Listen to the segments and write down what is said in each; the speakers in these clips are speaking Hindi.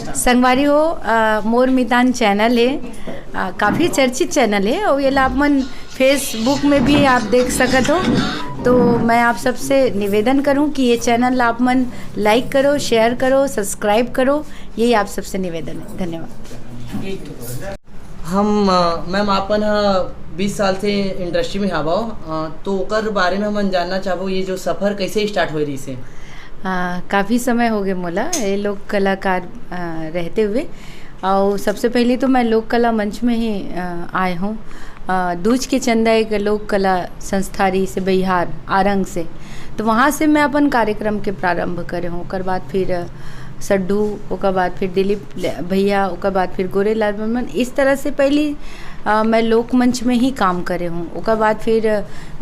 संगवारी हो मोर मैदान चैनल है, काफ़ी चर्चित चैनल है और ये आप मन फेसबुक में भी आप देख सकत हो। तो मैं आप सबसे निवेदन करूं कि ये चैनल आप मन लाइक करो, शेयर करो, सब्सक्राइब करो, यही आप सबसे निवेदन है। धन्यवाद। हम मैम आपन 20 साल से इंडस्ट्री में हवा तो ओकर बारे में हम जानना चाहबो, ये जो सफ़र कैसे स्टार्ट हो रही से? काफ़ी समय हो गए मोला ये लोक कलाकार रहते हुए, और सबसे पहले तो मैं लोक कला मंच में ही आए हूँ। दूज के चंदा एक लोक कला संस्था रही से बिहार आरंग से, तो वहाँ से मैं अपन कार्यक्रम के प्रारंभ करे हूँ। ओकर बाद फिर सड्डू, ओकर बाद फिर दिलीप भैया, ओकर बाद फिर गोरेलाल बर्मन, इस तरह से पहली मैं लोक मंच में ही काम करे हूँ। ओकर बाद फिर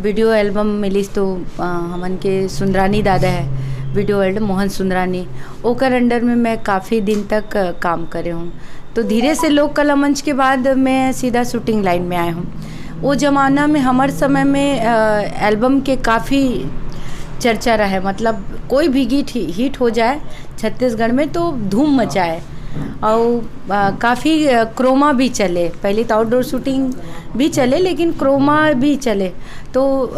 वीडियो एल्बम मिलिस तो हमन के सुंदरानी दादा है वीडियो एल्बम मोहन सुंदरानी, ओकर अंडर में मैं काफ़ी दिन तक काम करे हूँ। तो धीरे से लोक कला मंच के बाद मैं सीधा शूटिंग लाइन में आया हूँ। वो ज़माना में हमारे समय में एल्बम के काफ़ी चर्चा रहा है, मतलब कोई भी गीत हिट हो जाए छत्तीसगढ़ में तो धूम मचाए, और काफ़ी क्रोमा भी चले। पहले तो आउटडोर शूटिंग भी चले लेकिन क्रोमा भी चले, तो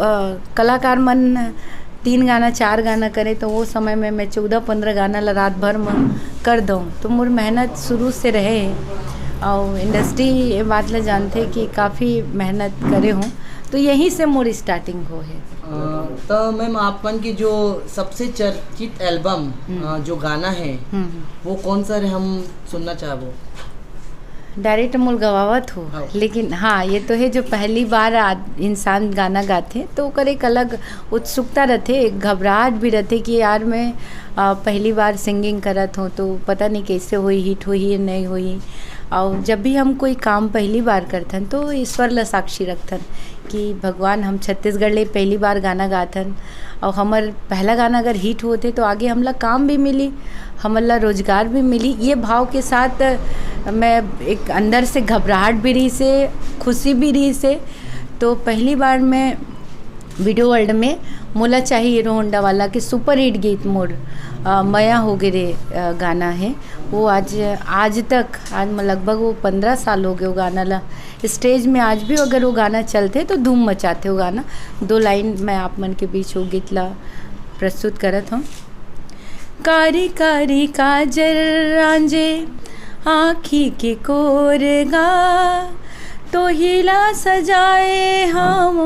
कलाकार मन 3 गाना 4 गाना करे, तो वो समय में मैं 14-15 गाना रात भर में कर दूँ। तो मोर मेहनत शुरू से रहे और इंडस्ट्री ये बात ला जानते कि काफ़ी मेहनत करे हूँ, तो यहीं से मोर स्टार्टिंग हो है। तो मैम आपन की जो सबसे चर्चित एल्बम जो गाना है वो कौन सा है, हम सुनना चाहबो? डायरेक्ट मूल गवावत हो, लेकिन हाँ ये तो है जो पहली बार इंसान गाना गाते तो ओकर एक अलग उत्सुकता रहते, एक घबराहट भी रहते कि यार मैं पहली बार सिंगिंग करत हूँ तो पता नहीं कैसे हुई, हिट हुई या नहीं हुई। और जब भी हम कोई काम पहली बार करथन तो ईश्वर ला साक्षी रखथन कि भगवान हम छत्तीसगढ़ ले पहली बार गाना गाथन, और हमार पहला गाना अगर हिट होते तो आगे हमला काम भी मिली, हमला रोजगार भी मिली। ये भाव के साथ मैं एक अंदर से घबराहट भी रही से, खुशी भी रही से। तो पहली बार मैं वीडियो वर्ल्ड में मोला चाहिए हीरो होंडा वाला के सुपर हिट गीत मोर मया हो गे रे गाना है, वो आज तक लगभग वो 15 साल हो गए वो गाना ला स्टेज में। आज भी अगर वो गाना चलते तो धूम मचाते वो गाना। 2 लाइन मैं आप मन के बीच वो गीत ला प्रस्तुत करत हूँ। कारी कारी काजर रांझे आँखी के कोरगा, तो हिला सजाए हम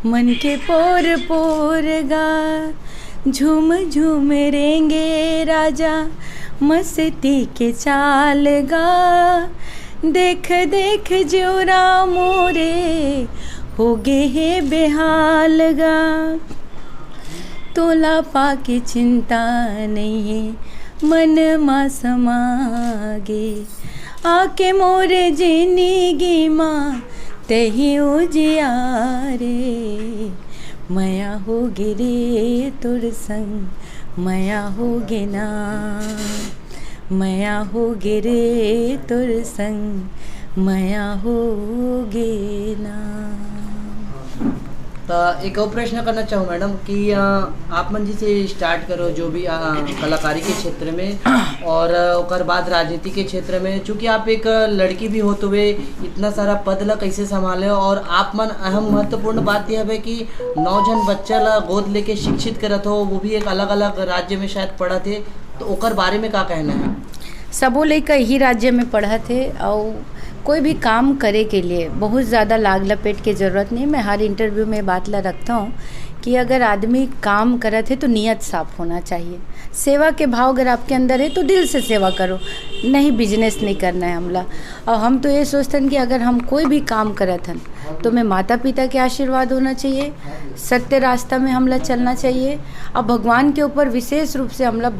मन के पोर पोरगा, झूम झूम रेंगे राजा मस्ती के चाल गा, देख देख जोरा मोरे हो गे हे बेहाल गा, तोला पाके चिंता नहीं है मन मा समागे, आके मोरे जिंदगी माँ तही उजियारे, मया हो गिरे तुर संग मया हो गे ना, मया हो गिरे तुर संग मया हो गे ना। तो एक और प्रश्न करना चाहूँ मैडम कि आप मन जी से स्टार्ट करो जो भी कलाकारी के क्षेत्र में और ओकर बाद राजनीति के क्षेत्र में, चूँकि आप एक लड़की भी होते हुए इतना सारा पद ला कैसे संभाले, और आप मन अहम महत्वपूर्ण बात यह है कि 9 जन बच्चा ला गोद लेके शिक्षित करत हो, वो भी एक अलग अलग राज्य में शायद पढ़ा थे, तो ओकर बारे में क्या कहना है? सबो लड़का ही राज्य में पढ़ा थे, और कोई भी काम करे के लिए बहुत ज़्यादा लाग लपेट के ज़रूरत नहीं। मैं हर इंटरव्यू में बात ला रखता हूँ कि अगर आदमी काम करत है तो नियत साफ होना चाहिए, सेवा के भाव अगर आपके अंदर है तो दिल से सेवा करो, नहीं बिजनेस नहीं करना है हमला। और हम तो ये सोचते हैं कि अगर हम कोई भी काम करत हन तो मैं माता पिता के आशीर्वाद होना चाहिए, सत्य रास्ता में हमला चलना चाहिए, और भगवान के ऊपर विशेष रूप से हमला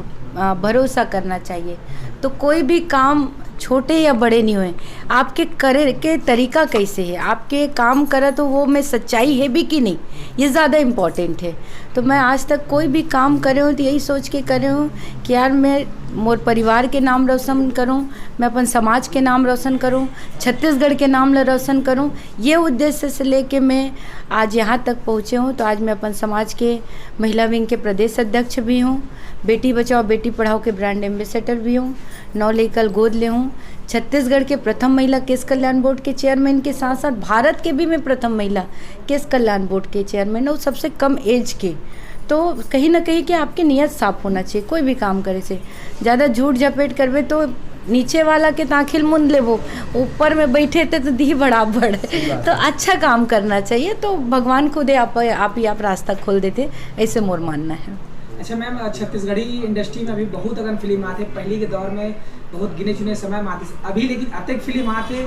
भरोसा करना चाहिए। तो कोई भी काम छोटे या बड़े नहीं हुए, आपके करे के तरीका कैसे है, आपके काम करा तो वो में सच्चाई है भी कि नहीं, ये ज़्यादा इम्पोर्टेंट है। तो मैं आज तक कोई भी काम करे हूँ तो यही सोच के करे हूँ कि यार मैं मोर परिवार के नाम रोशन करूँ, मैं अपन समाज के नाम रोशन करूँ, छत्तीसगढ़ के नाम ला रोशन करूँ। ये उद्देश्य से लेके मैं आज यहाँ तक पहुँचे हूँ। तो आज मैं अपन समाज के महिला विंग के प्रदेश अध्यक्ष भी हूँ, बेटी बचाओ बेटी पढ़ाओ के ब्रांड एम्बेसडर भी हूँ, 9 लेकर गोद ले हूँ। छत्तीसगढ़ के प्रथम महिला केस कल्याण बोर्ड के चेयरमैन के साथ साथ भारत के भी मैं प्रथम महिला केस कल्याण बोर्ड के चेयरमैन और सबसे कम एज के। तो कहीं ना कहीं कि आपकी नीयत साफ होना चाहिए, कोई भी काम करे से ज़्यादा झूठ झपेट करवे तो नीचे वाला के ताखिल मुंद ले, वो ऊपर में बैठे थे तो दी बराबर। तो अच्छा काम करना चाहिए, तो भगवान खुद आप ही आप रास्ता खोल देते, ऐसे मोर मानना है। अच्छा मैम, छत्तीसगढ़ी इंडस्ट्री में अभी बहुत अगर फिल्म आते, पहले के दौर में बहुत गिने चुने समय में आते, अभी लेकिन अत्यधिक फिल्म आते,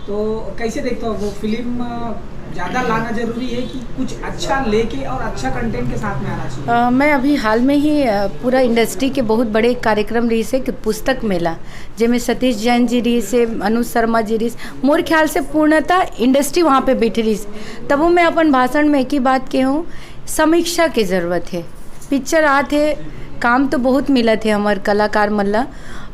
तो कैसे देखते हो वो फिल्म ज़्यादा लाना जरूरी है कि कुछ अच्छा लेके और अच्छा कंटेंट के साथ में आना चाहिए? मैं अभी हाल में ही पूरा इंडस्ट्री के बहुत बड़े कार्यक्रम रही से कि पुस्तक मेला, जिसमें सतीश जैन जी रही से, अनुज शर्मा जी रही, मोर ख्याल से पूर्णतः इंडस्ट्री वहाँ पे बैठी रही। तब मैं अपन भाषण में एक ही बात के हूँ, समीक्षा की ज़रूरत है। पिक्चर आते काम तो बहुत मिला थे हमारे कलाकार मल्ला,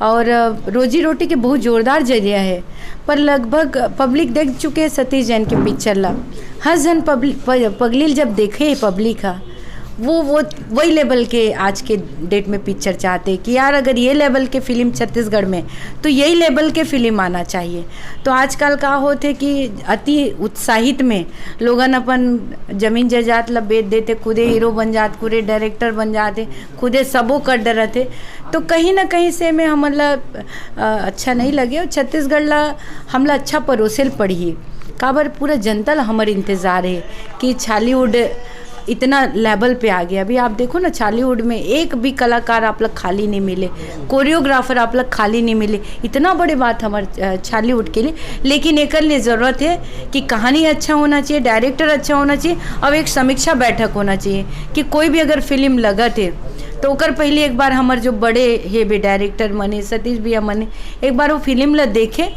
और रोजी रोटी के बहुत ज़ोरदार जरिया है, पर लगभग पब्लिक देख चुके हैं सतीश जैन के पिक्चर ला। हर जन पगलील जब देखे पब्लिक का वो वही लेवल के आज के डेट में पिक्चर चाहते कि यार अगर ये लेवल के फिल्म छत्तीसगढ़ में तो यही लेवल के फिल्म आना चाहिए। तो आजकल का होते कि अति उत्साहित में लोगन अपन जमीन जायदाद ला बेच देते, खुदे हीरो बन जाते, खुदे डायरेक्टर बन जाते, खुदे सबो कर डरते। तो कहीं ना कहीं से में हमला अच्छा नहीं लगे, और छत्तीसगढ़ ला हमला अच्छा परोसल पड़ी काबर पूरा जनता ला हमारे इंतज़ार है कि छालीवुड इतना लेवल पे आ गया। अभी आप देखो ना, छालीवुड में एक भी कलाकार आप लोग खाली नहीं मिले, कोरियोग्राफर आप लोग खाली नहीं मिले। इतना बड़ी बात हमारे छालीवुड के लिए, लेकिन एक लिए ज़रूरत है कि कहानी अच्छा होना चाहिए, डायरेक्टर अच्छा होना चाहिए, और एक समीक्षा बैठक होना चाहिए कि कोई भी अगर फिल्म लगत है तो ओकर पहले एक बार हमारे जो बड़े है भी डायरेक्टर मने, सतीश भैया मने, एक बार वो फिल्म ला देखे,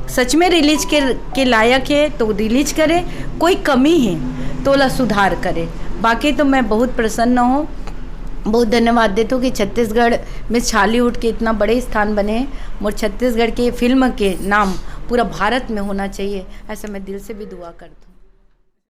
सच में रिलीज के लायक है तो रिलीज करे, कोई कमी है तो ला सुधार करे। बाकी तो मैं बहुत प्रसन्न हूँ, बहुत धन्यवाद देता हूँ कि छत्तीसगढ़ में छालीवुड के इतना बड़े स्थान बने हैं, और छत्तीसगढ़ के फिल्म के नाम पूरा भारत में होना चाहिए, ऐसा मैं दिल से भी दुआ करती हूँ।